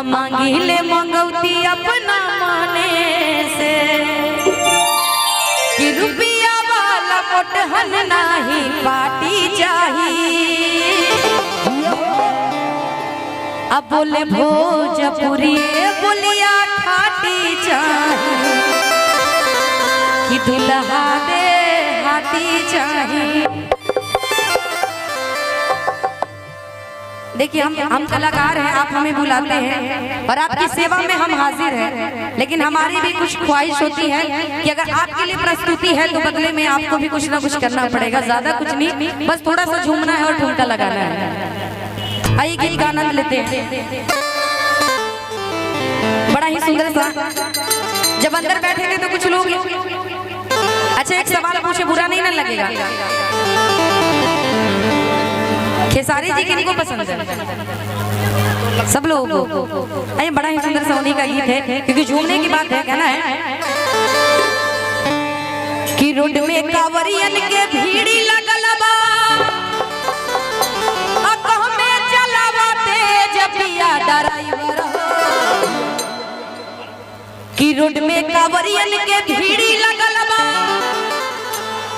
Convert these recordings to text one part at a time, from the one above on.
मांगिले मंगौती अपना माने से कि रुपया वाला मोटहन नहीं पार्टी चाहिए। अब बोले भोजपुरी बोलिया खाटी चाहिए कि दुल्हा दे हाथी चाहिए। देखिए हम कलाकार हैं, आप हमें बुलाते हैं और आपकी सेवा में हम हाजिर हैं, लेकिन हमारी भी कुछ ख्वाहिश होती है कि अगर आपके लिए प्रस्तुति है तो बदले में आपको भी कुछ ना कुछ करना पड़ेगा। ज्यादा कुछ नहीं, बस थोड़ा सा झूमना है और ठुमका लगाना है। आइए गीत का आनंद लेते हैं। बड़ा ही सुंदर सा, जब अंदर बैठे थे तो कुछ लोग, अच्छा एक सवाल पूछे, बुरा नहीं ना लगेगा, खेसारी जी किनको पसंद है? सब लोग। अरे बड़ा ही सुंदर सा उन्हीं का गीत है, क्योंकि झूमने की बात है। कहना है कि रोड में कांवरियन के भीड़ी लगल बा, अकह में चलावा तेज पिया ड्राइवर हो। कि रोड में कांवरियन के भीड़ी लगल बा,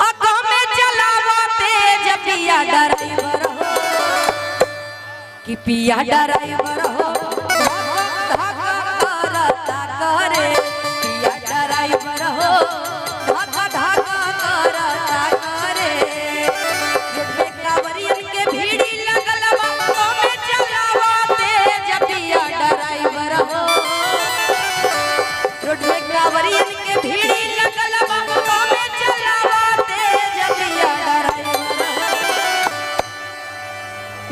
अकह में चलावा तेज पिया ड्राइवर हो। कि पिया ड्राइवर हो धक्का करे, पिया ड्राइवर हो धक्का करे। रोड में कांवरियन के भीड़ी लगल बा, में चलावा तेज पिया ड्राइवर हो। रोड में कांवरियन के भीड़ी लगल बा, में चलावा तेज पिया ड्राइवर हो।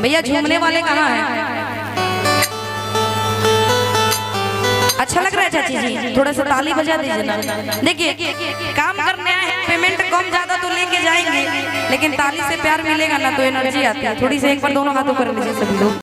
भैया झूमने वाले कहाँ हैं? अच्छा लग रहा है चाची जी, थोड़ा सा ताली बजा दीजिए ना। देखिए काम करने आए हैं, पेमेंट कम ज्यादा तो लेके जाएंगे, लेकिन ताली से प्यार मिलेगा ना तो एनर्जी आती है। थोड़ी से एक बार दोनों हाथों कर लीजिए सभी लोग।